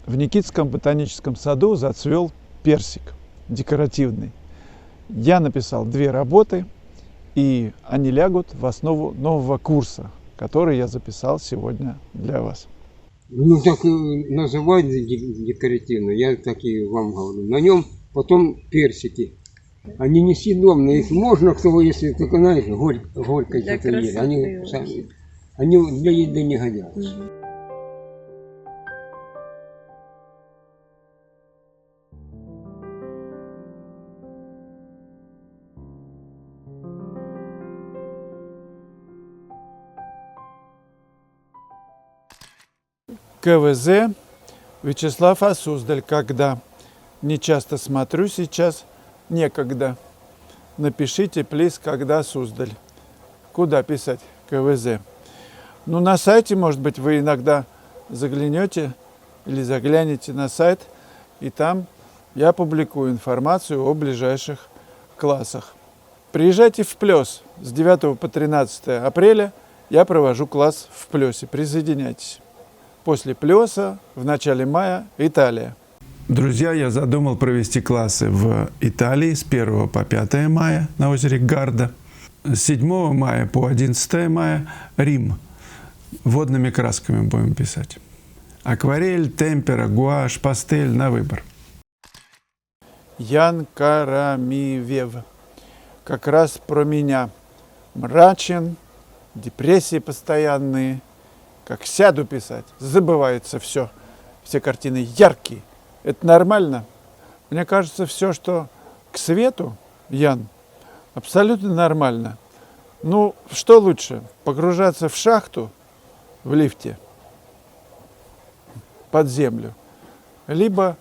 В Никитском ботаническом саду зацвел персик декоративный. Я написал 2 работы, и они лягут в основу нового курса, который я записал сегодня для вас. Ну, так и называют декоративно, я так и вам говорю. На нем потом персики. Они несъедобные, их можно, кто, если только, знаешь, горько что-то ели. Они для еды не годятся. КВЗ Вячеслав Суздаль. Когда? Не часто смотрю сейчас, некогда. Напишите, плиз, когда Суздаль. Куда писать КВЗ? Ну, на сайте, может быть, вы иногда заглянете или заглянете на сайт, и там я публикую информацию о ближайших классах. Приезжайте в Плёс с 9 по 13 апреля. Я провожу класс в Плёсе. Присоединяйтесь. После Плёса в начале мая Италия. Друзья, я задумал провести классы в Италии с 1 по 5 мая на озере Гарда, с 7 мая по 11 мая Рим. Водными красками будем писать. Акварель, темпера, гуашь, пастель на выбор. Ян Карамивев. Как раз про меня. Мрачен, депрессии постоянные. Как сяду писать, забывается все. Все картины яркие. Это нормально. Мне кажется, все, что к свету, Ян, абсолютно нормально. Ну, что лучше? Погружаться в шахту в лифте под землю, либо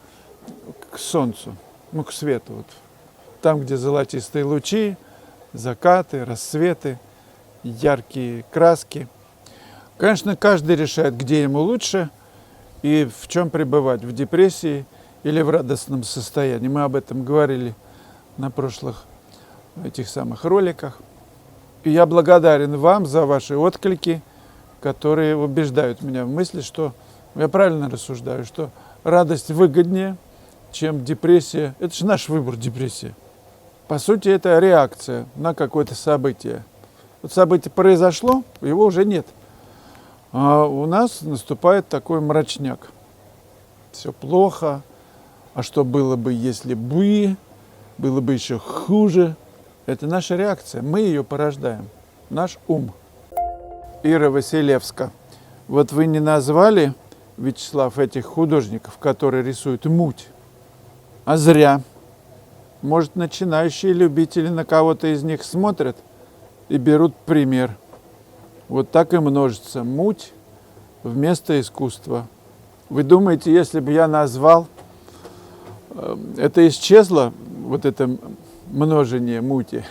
к солнцу, ну, к свету. Вот. Там, где золотистые лучи, закаты, рассветы, яркие краски. Конечно, каждый решает, где ему лучше и в чем пребывать, в депрессии или в радостном состоянии. Мы об этом говорили на прошлых этих самых роликах. И я благодарен вам за ваши отклики, которые убеждают меня в мысли, что я правильно рассуждаю, что радость выгоднее, чем депрессия. Это же наш выбор, депрессия. По сути, это реакция на какое-то событие. Вот событие произошло, его уже нет. А у нас наступает такой мрачняк. Все плохо. А что было бы, если бы? Было бы еще хуже. Это наша реакция. Мы ее порождаем. Наш ум. Ира Василевска. Вот вы не назвали, Вячеслав, этих художников, которые рисуют муть. А зря. Может, начинающие любители на кого-то из них смотрят и берут пример. Вот так и множится муть вместо искусства. Вы думаете, если бы я назвал, это исчезло, вот это множение мути?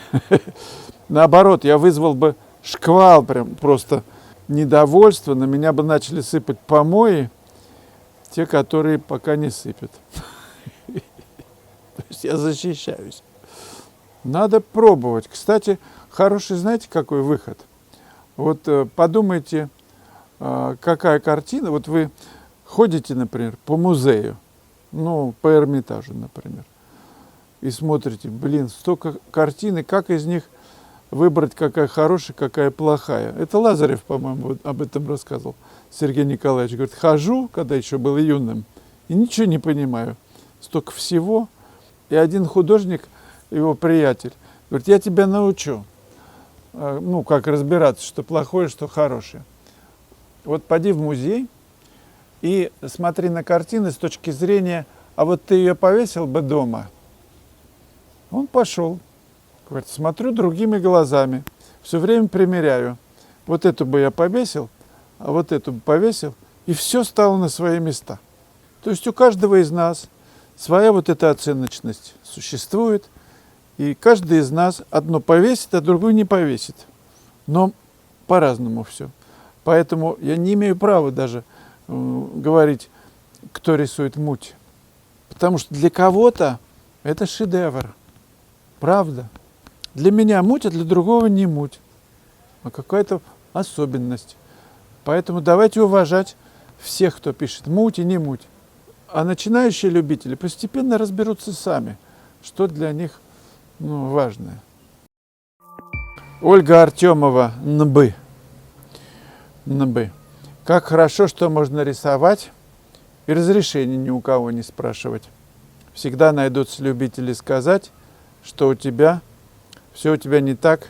Наоборот, я вызвал бы шквал, прям просто недовольство, на меня бы начали сыпать помои, те, которые пока не сыпят. То есть я защищаюсь. Надо пробовать. Кстати, хороший, знаете, какой выход? Вот подумайте, какая картина. Вот вы ходите, например, по музею, ну, по Эрмитажу, например, и смотрите, блин, столько картин, и как из них выбрать, какая хорошая, какая плохая. Это Лазарев, по-моему, вот об этом рассказывал Сергей Николаевич. Говорит, хожу, когда еще был юным, и ничего не понимаю. Столько всего. И один художник, его приятель, говорит, я тебя научу. Ну, как разбираться, что плохое, что хорошее. Вот поди в музей и смотри на картины с точки зрения, а вот ты ее повесил бы дома. Он пошел. Говорит, смотрю другими глазами, все время примеряю. Вот эту бы я повесил, а вот эту бы повесил, и все стало на свои места. То есть у каждого из нас своя вот эта оценочность существует, и каждый из нас одно повесит, а другое не повесит. Но по-разному все. Поэтому я не имею права даже говорить, кто рисует муть. Потому что для кого-то это шедевр. Правда. Для меня муть, а для другого не муть. А какая-то особенность. Поэтому давайте уважать всех, кто пишет муть и не муть. А начинающие любители постепенно разберутся сами, что для них важное. Ольга Артемова, НБ. НБ. Как хорошо, что можно рисовать и разрешения ни у кого не спрашивать. Всегда найдутся любители сказать, что у тебя все у тебя не так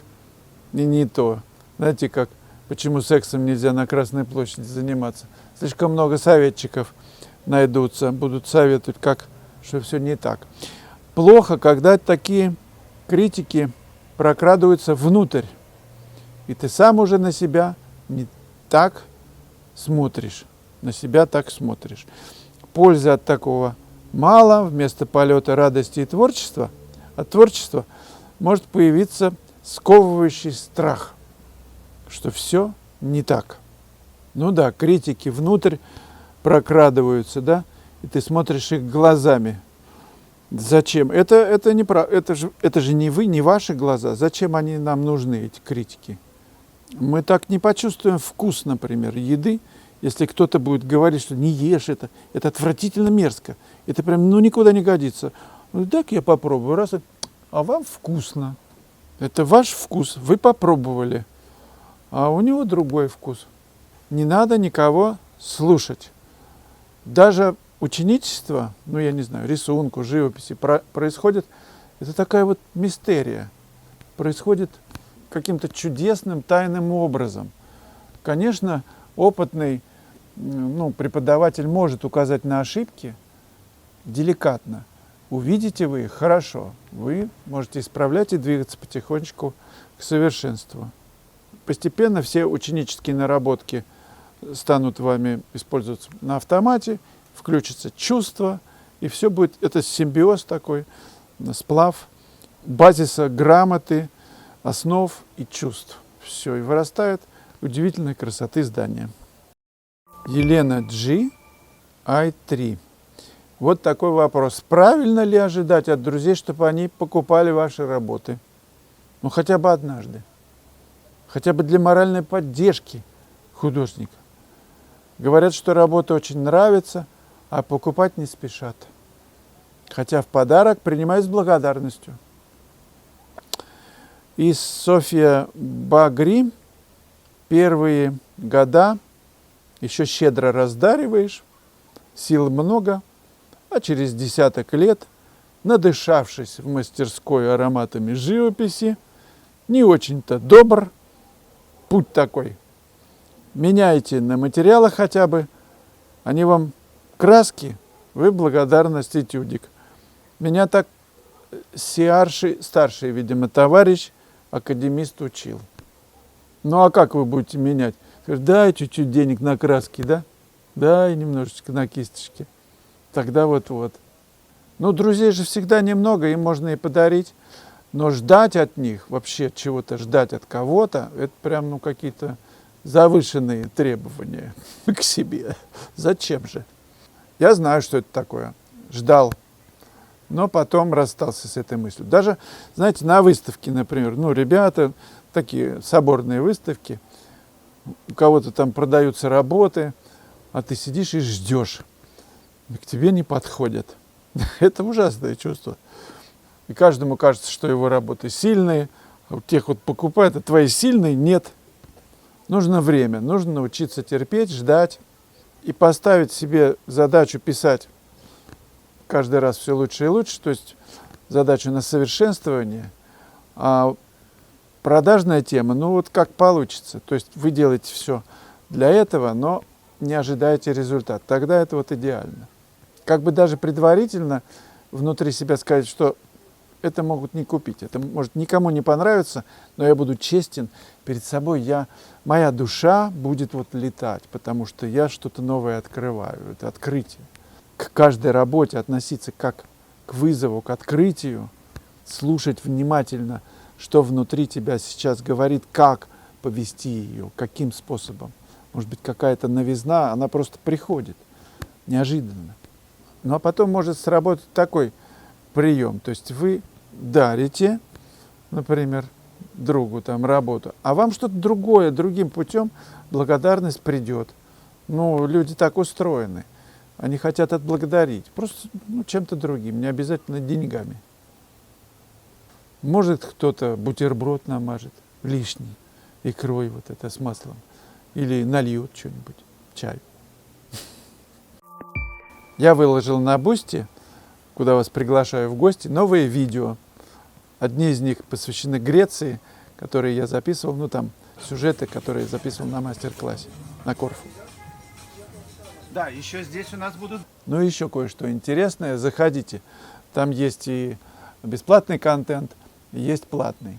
и не то. Знаете, как почему сексом нельзя на Красной площади заниматься? Слишком много советчиков найдутся, будут советовать, как, что все не так. Плохо, когда такие критики прокрадываются внутрь, и ты сам уже на себя не так смотришь, на себя так смотришь. Пользы от такого мало, вместо полета радости и творчества, от творчества может появиться сковывающий страх, что все не так. Ну да, критики внутрь прокрадываются, да, и ты смотришь их глазами. Зачем? Это же не вы, не ваши глаза. Зачем они нам нужны, эти критики? Мы так не почувствуем вкус, например, еды, если кто-то будет говорить, что не ешь это отвратительно мерзко, это прям никуда не годится. Ну так я попробую, раз, а вам вкусно. Это ваш вкус, вы попробовали, а у него другой вкус. Не надо никого слушать. Даже ученичество, я не знаю, рисунку, живописи происходит, это такая вот мистерия, происходит каким-то чудесным, тайным образом. Конечно, опытный преподаватель может указать на ошибки деликатно. Увидите вы их хорошо, вы можете исправлять и двигаться потихонечку к совершенству. Постепенно все ученические наработки станут вами использоваться на автомате, включится чувство, и все будет, это симбиоз такой, сплав базиса грамоты, основ и чувств. Все, и вырастает удивительной красоты здание. Елена G. I3. Вот такой вопрос. Правильно ли ожидать от друзей, чтобы они покупали ваши работы? Хотя бы однажды. Хотя бы для моральной поддержки художника. Говорят, что работа очень нравится, а покупать не спешат. Хотя в подарок принимают с благодарностью. И Софья Багри. Первые года еще щедро раздариваешь, сил много, а через десяток лет, надышавшись в мастерской ароматами живописи, не очень-то добр, путь такой. Меняйте на материалах хотя бы, они вам краски, вы благодарность этюдик. Меня так старший, видимо, товарищ, академист учил. А как вы будете менять? Дай чуть-чуть денег на краски, да? Дай немножечко на кисточки. Тогда вот-вот. Друзей же всегда немного, им можно и подарить. Но ждать от них, вообще чего-то ждать от кого-то, это прям какие-то завышенные требования к себе. Зачем же? Я знаю, что это такое. Ждал. Но потом расстался с этой мыслью. Даже, знаете, на выставке, например, ребята, такие соборные выставки, у кого-то там продаются работы, а ты сидишь и ждешь. И к тебе не подходят. Это ужасное чувство. И каждому кажется, что его работы сильные, а у тех покупают, а твои сильные нет. Нужно время, нужно научиться терпеть, ждать и поставить себе задачу писать каждый раз все лучше и лучше, то есть задачу на совершенствование, а продажная тема, как получится. То есть вы делаете все для этого, но не ожидаете результат. Тогда это идеально. Как бы даже предварительно внутри себя сказать, что это могут не купить, это может никому не понравиться, но я буду честен перед собой, моя душа будет летать, потому что я что-то новое открываю, это открытие. К каждой работе относиться как к вызову, к открытию, слушать внимательно, что внутри тебя сейчас говорит, как повести ее, каким способом. Может быть, какая-то новизна, она просто приходит неожиданно. А потом может сработать такой прием. То есть вы дарите, например, другу работу, а вам что-то другое, другим путем благодарность придет. Люди так устроены. Они хотят отблагодарить, просто чем-то другим, не обязательно деньгами. Может, кто-то бутерброд намажет лишний икрой вот это с маслом. Или нальет что-нибудь, чай. Я выложил на Бусти, куда вас приглашаю в гости, новые видео. Одни из них посвящены Греции, которые я записывал, там сюжеты, которые записывал на мастер-классе на Корфу. Да, еще здесь у нас будут... Ну и еще кое-что интересное, заходите. Там есть и бесплатный контент, и есть платный.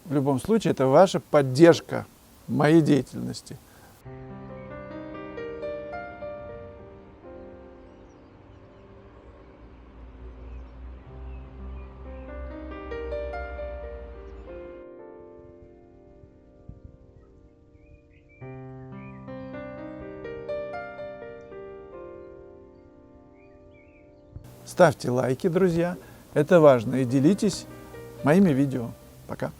В любом случае, это ваша поддержка моей деятельности. Ставьте лайки, друзья, это важно, и делитесь моими видео. Пока.